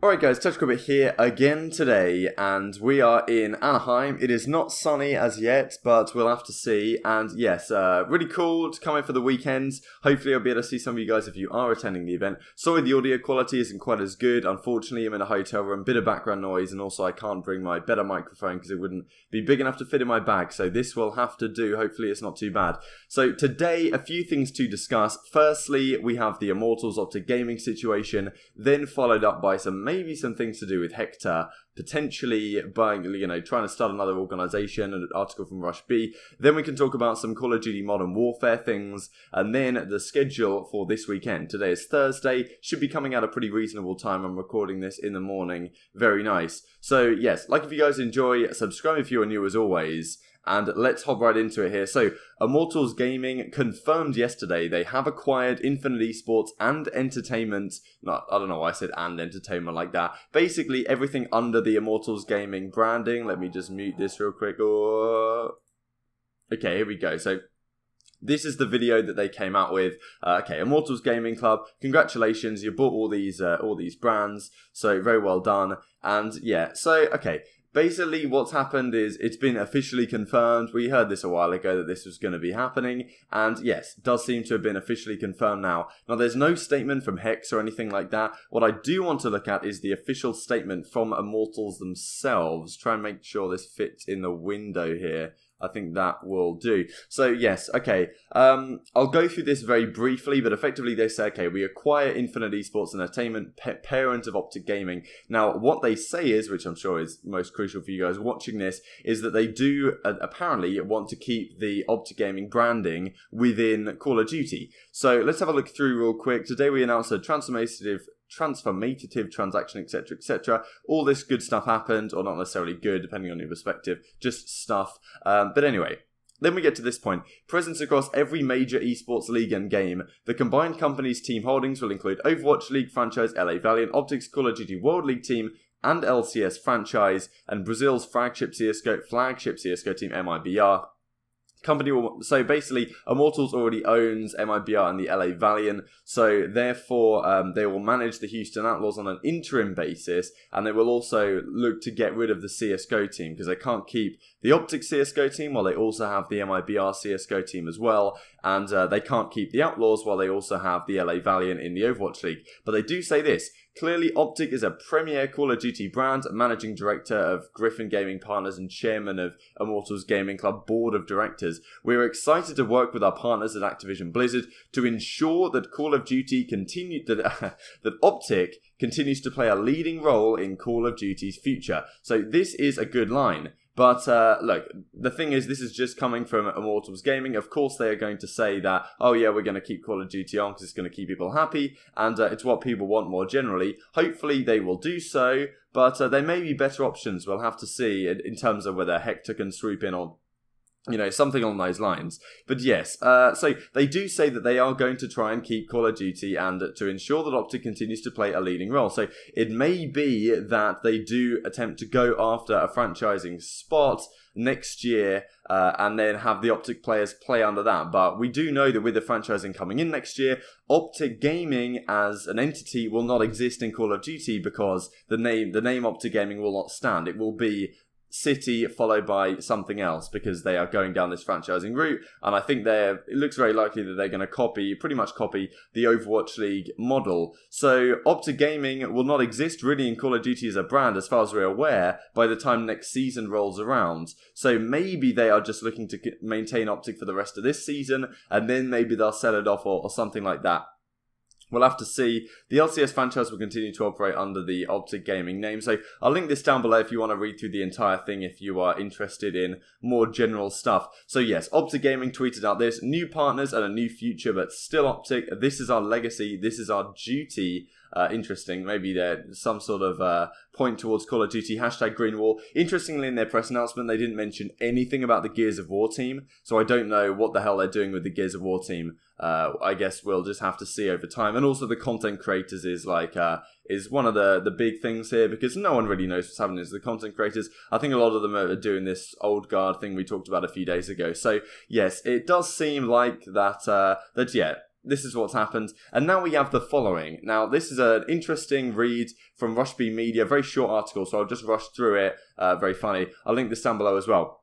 Alright guys, TouchCobbit here again today, and we are in Anaheim. It is not sunny as yet, but we'll have to see. And yes, really cool to come in for the weekends. Hopefully I'll be able to see some of you guys if you are attending the event. Sorry the audio quality isn't quite as good. Unfortunately, I'm in a hotel room, bit of background noise, and also I can't bring my better microphone because it wouldn't be big enough to fit in my bag. So this will have to do. Hopefully it's not too bad. So today, a few things to discuss. Firstly, we have the Immortals OpTic gaming situation, then followed up by maybe some things to do with Hector, potentially buying, trying to start another organization, an article from Rush B. Then we can talk about some Call of Duty Modern Warfare things, and then the schedule for this weekend. Today is Thursday, should be coming at a pretty reasonable time. I'm recording this in the morning. Very nice. So yes, if you guys enjoy, subscribe if you are new as always. And let's hop right into it here. So, Immortals Gaming confirmed yesterday they have acquired Infinite Esports and Entertainment. I don't know why I said and entertainment like that. Basically, everything under the Immortals Gaming branding. Let me just mute this real quick. Okay, here we go. So, this is the video that they came out with. Okay, Immortals Gaming Club, congratulations, you bought all these brands. So, very well done. And yeah, so, okay. Basically, what's happened is it's been officially confirmed. We heard this a while ago that this was going to be happening. And yes, it does seem to have been officially confirmed now. Now, there's no statement from HECZ or anything like that. What I do want to look at is the official statement from Immortals themselves. Try and make sure this fits in the window here. I think that will do. So yes, okay, I'll go through this very briefly, but effectively they say, okay, we acquire Infinite Esports and Entertainment, parent of OpTic Gaming. Now, what they say is, which I'm sure is most crucial for you guys watching this, is that they do apparently want to keep the OpTic Gaming branding within Call of Duty. So let's have a look through real quick. Today we announced a transformative transaction, etc. All this good stuff happened, or not necessarily good, depending on your perspective, just stuff. But anyway, then we get to this point. Presence across every major esports league and game. The combined company's team holdings will include Overwatch League franchise LA Valiant, OpTic's Call of Duty World League team, and LCS franchise, and Brazil's flagship CSGO team MIBR. So basically, Immortals already owns MIBR and the LA Valiant, so therefore they will manage the Houston Outlaws on an interim basis, and they will also look to get rid of the CSGO team, because they can't keep the OpTic CSGO team while they also have the MIBR CSGO team as well, and they can't keep the Outlaws while they also have the LA Valiant in the Overwatch League. But they do say this: clearly, OpTic is a premier Call of Duty brand, managing director of Griffin Gaming Partners and chairman of Immortals Gaming Club board of directors. We are excited to work with our partners at Activision Blizzard to ensure that Call of Duty that OpTic continues to play a leading role in Call of Duty's future. So this is a good line. But look, the thing is, this is just coming from Immortals Gaming. Of course, they are going to say that, oh yeah, we're going to keep Call of Duty on because it's going to keep people happy, and it's what people want more generally. Hopefully, they will do so, but there may be better options. We'll have to see in terms of whether Hector can swoop in or something along those lines. But yes, so they do say that they are going to try and keep Call of Duty and to ensure that OpTic continues to play a leading role. So it may be that they do attempt to go after a franchising spot next year and then have the OpTic players play under that. But we do know that with the franchising coming in next year, OpTic Gaming as an entity will not exist in Call of Duty, because the name OpTic Gaming will not stand. It will be City followed by something else, because they are going down this franchising route, and I think it looks very likely that they're going to pretty much copy the Overwatch League model. So OpTic Gaming will not exist really in Call of Duty as a brand, as far as we're aware, by the time next season rolls around. So maybe they are just looking to maintain OpTic for the rest of this season, and then maybe they'll sell it off or something like that. We'll have to see. The LCS franchise will continue to operate under the OpTic Gaming name. So I'll link this down below if you want to read through the entire thing if you are interested in more general stuff. So yes, OpTic Gaming tweeted out this: new partners and a new future, but still OpTic. This is our legacy. This is our duty. Interesting. Maybe there's some sort of point towards Call of Duty. #GreenWall. Interestingly, in their press announcement, they didn't mention anything about the Gears of War team. So I don't know what the hell they're doing with the Gears of War team. I guess we'll just have to see over time. And also the content creators is one of the big things here, because no one really knows what's happening as the content creators. I think a lot of them are doing this old guard thing we talked about a few days ago. So yes, it does seem like that, yeah, this is what's happened. And now we have the following. Now, this is an interesting read from Rushby Media, very short article, so I'll just rush through it. Very funny. I'll link this down below as well.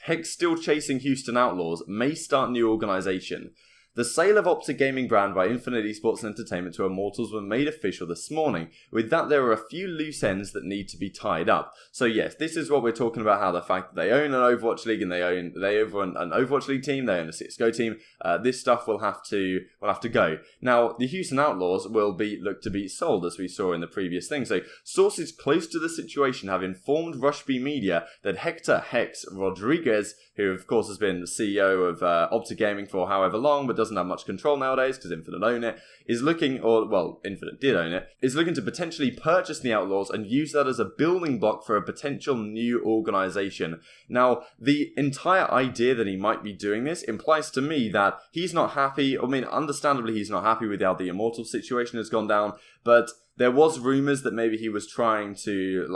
HECZ still chasing Houston Outlaws, may start new organisation. The sale of OpTic gaming brand by Infinite Esports and Entertainment to Immortals were made official this morning. With that, there are a few loose ends that need to be tied up. So yes, this is what we're talking about, how the fact that they own an Overwatch League and they own an Overwatch League team, they own a CSGO team, this stuff will have to go. Now, the Houston Outlaws will be looked to be sold, as we saw in the previous thing. So sources close to the situation have informed Rushby Media that Hector "HECZ" Rodriguez, who of course has been the CEO of OpTic Gaming for however long, but doesn't have much control nowadays because Infinite own it, Infinite did own it, is looking to potentially purchase the Outlaws and use that as a building block for a potential new organisation. Now, the entire idea that he might be doing this implies to me that he's not happy. I mean, understandably, he's not happy with how the Immortals situation has gone down, but there was rumours that maybe he was trying to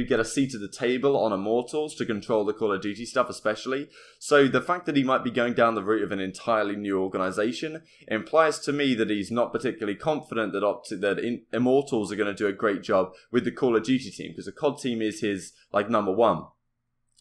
get a seat at the table on Immortals to control the Call of Duty stuff especially. So the fact that he might be going down the route of an entirely new organisation implies to me that he's not particularly confident that Immortals are going to do a great job with the Call of Duty team, because the COD team is his number one.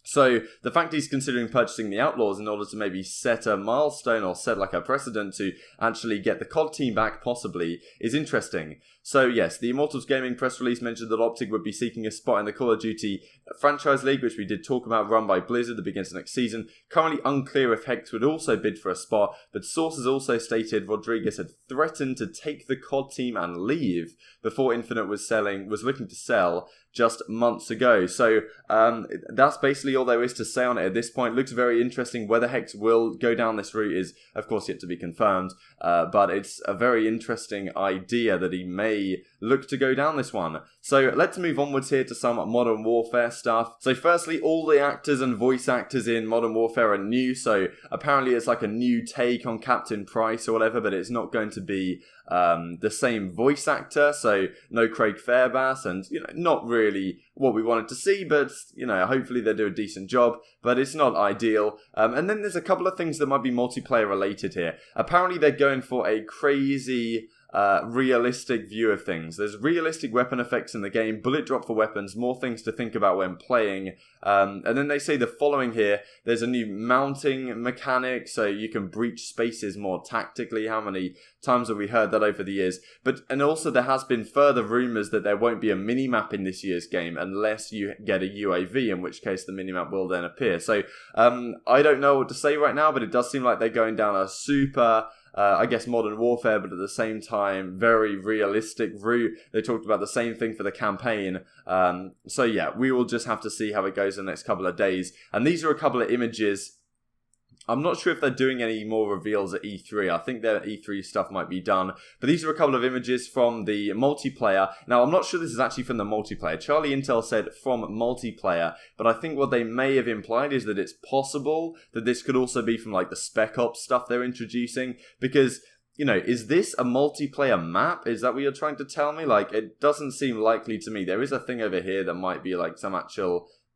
So the fact he's considering purchasing the Outlaws in order to maybe set a milestone or set a precedent to actually get the COD team back possibly is interesting. So yes, the Immortals Gaming press release mentioned that OpTic would be seeking a spot in the Call of Duty franchise league, which we did talk about, run by Blizzard that begins next season. Currently unclear if HECZ would also bid for a spot, but sources also stated Rodriguez had threatened to take the COD team and leave before Infinite was looking to sell just months ago. So that's basically all there is to say on it at this point. Looks very interesting. Whether HECZ will go down this route is of course yet to be confirmed, but it's a very interesting idea that he may look to go down this one. So let's move onwards here to some Modern Warfare stuff. So firstly, all the actors and voice actors in Modern Warfare are new, so apparently it's a new take on Captain Price or whatever, but it's not going to be the same voice actor, so no Craig Fairbass, and not really what we wanted to see, but hopefully they do a decent job, but it's not ideal. And then there's a couple of things that might be multiplayer related here. Apparently they're going for a crazy realistic view of things. There's realistic weapon effects in the game, bullet drop for weapons, more things to think about when playing. And then they say the following here, there's a new mounting mechanic, so you can breach spaces more tactically. How many times have we heard that over the years? And also there has been further rumours that there won't be a minimap in this year's game unless you get a UAV, in which case the minimap will then appear. So I don't know what to say right now, but it does seem like they're going down a super Modern Warfare, but at the same time, very realistic route. They talked about the same thing for the campaign. So yeah, we will just have to see how it goes in the next couple of days. And these are a couple of images. I'm not sure if they're doing any more reveals at E3. I think their E3 stuff might be done. But these are a couple of images from the multiplayer. Now, I'm not sure this is actually from the multiplayer. Charlie Intel said from multiplayer. But I think what they may have implied is that it's possible that this could also be from the Spec Ops stuff they're introducing. Because, is this a multiplayer map? Is that what you're trying to tell me? It doesn't seem likely to me. There is a thing over here that might be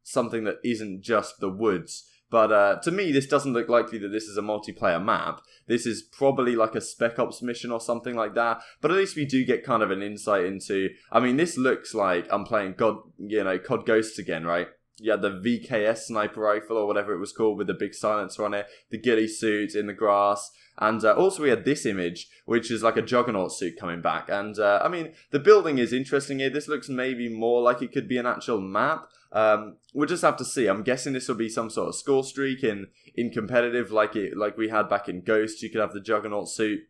something that isn't just the woods. But to me, this doesn't look likely that this is a multiplayer map. This is probably a Spec Ops mission or something like that. But at least we do get kind of an insight into... this looks like I'm playing COD Ghosts again, right? You had the VKS sniper rifle or whatever it was called with the big silencer on it, the ghillie suit in the grass, and also we had this image, which is a Juggernaut suit coming back. And the building is interesting here. This looks maybe more like it could be an actual map. We'll just have to see. I'm guessing this will be some sort of score streak in competitive, like we had back in Ghost. You could have the Juggernaut suit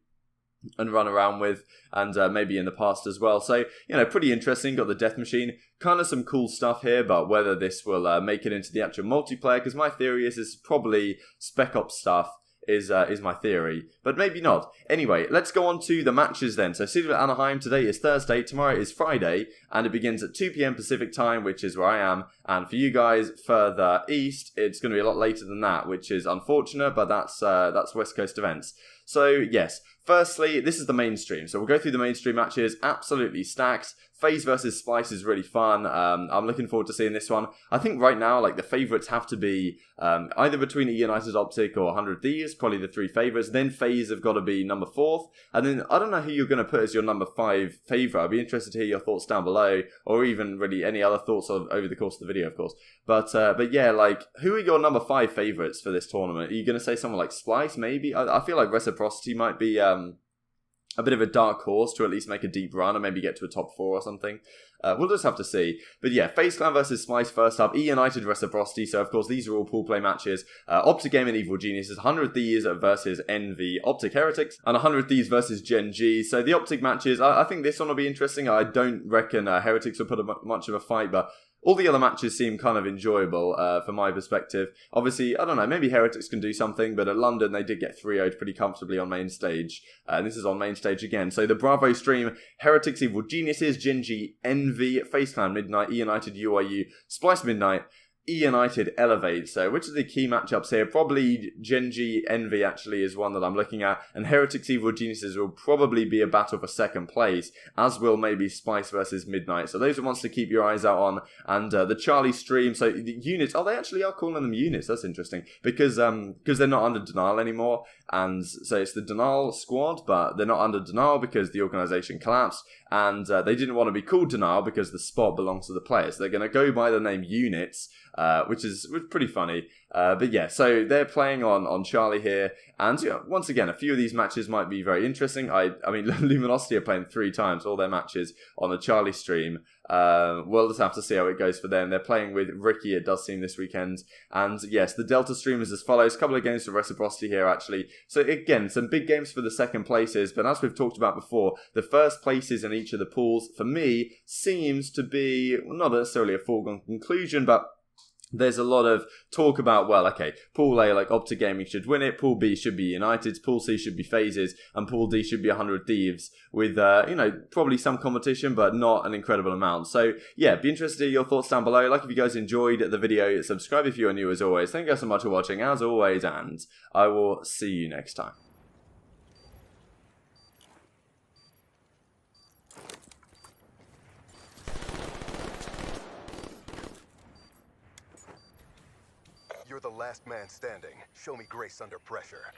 and run around with, and maybe in the past as well. So, pretty interesting. Got the death machine. Kind of some cool stuff here, but whether this will make it into the actual multiplayer, because my theory is this is probably Spec Ops stuff, is my theory, but maybe not. Anyway, let's go on to the matches then. So CWL Anaheim, today is Thursday, tomorrow is Friday, and it begins at 2 p.m. Pacific time, which is where I am, and for you guys further east, it's going to be a lot later than that, which is unfortunate, but that's West Coast events. So yes, firstly, this is the mainstream. So we'll go through the mainstream matches, absolutely stacked. FaZe versus Splice is really fun. I'm looking forward to seeing this one. I think right now, like, the favourites have to be either between United, OpTic, or 100 Thieves, probably the three favourites. Then FaZe have got to be number 4th. And then I don't know who you're going to put as your number 5 favourite. I'd be interested to hear your thoughts down below, or even really any other thoughts over the course of the video, of course. But yeah, like, who are your number 5 favourites for this tournament? Are you going to say someone like Splice, maybe? I feel like Reciprocity might be a bit of a dark horse to at least make a deep run and maybe get to a top 4 or something. We'll just have to see. But yeah, FaZe Clan versus Splice first up. E-United Reciprocity. So of course these are all pool play matches. OpTic Game and Evil Geniuses. 100 Thieves versus Envy. OpTic Heretics. And 100 Thieves versus Gen G. So the OpTic matches, I think this one will be interesting. I don't reckon Heretics will put much of a fight, but all the other matches seem kind of enjoyable from my perspective. Obviously, I don't know, maybe Heretics can do something, but at London they did get 3-0'd pretty comfortably on main stage. And this is on main stage again. So the Bravo stream, Heretics, Evil Geniuses, Gen G, Envy, FaZe Clan Midnight, E-United, UIU, Splice Midnight, E-United Elevate. So which are the key matchups here? Probably Gen G Envy actually is one that I'm looking at, and Heretics Evil Geniuses will probably be a battle for second place, as will maybe Splice versus Midnight. So those are ones to keep your eyes out on. And the Charlie stream, so the units, oh, they actually are calling them units. That's interesting, because they're not under Denial anymore, and so it's the Denial squad, but they're not under Denial because the organization collapsed, and they didn't want to be called Denial because the spot belongs to the players. So they're going to go by the name Units, which is pretty funny. But yeah, so they're playing on Charlie here, and you know, once again, a few of these matches might be very interesting. I mean, Luminosity are playing 3 times all their matches on the Charlie stream. We'll just have to see how it goes for them. They're playing with Ricky, it does seem, this weekend. And yes, the Delta stream is as follows. A couple of games for Reciprocity here, actually. So again, some big games for the second places, but as we've talked about before, the first places in each of the pools, for me, seems to be not necessarily a foregone conclusion, but there's a lot of talk about, well, okay, Pool A, like OpTic Gaming should win it, Pool B should be United, Pool C should be FaZes, and Pool D should be 100 Thieves, with, probably some competition, but not an incredible amount. So, yeah, be interested to hear your thoughts down below. Like if you guys enjoyed the video, subscribe if you are new as always. Thank you guys so much for watching, as always, and I will see you next time. You're the last man standing. Show me grace under pressure.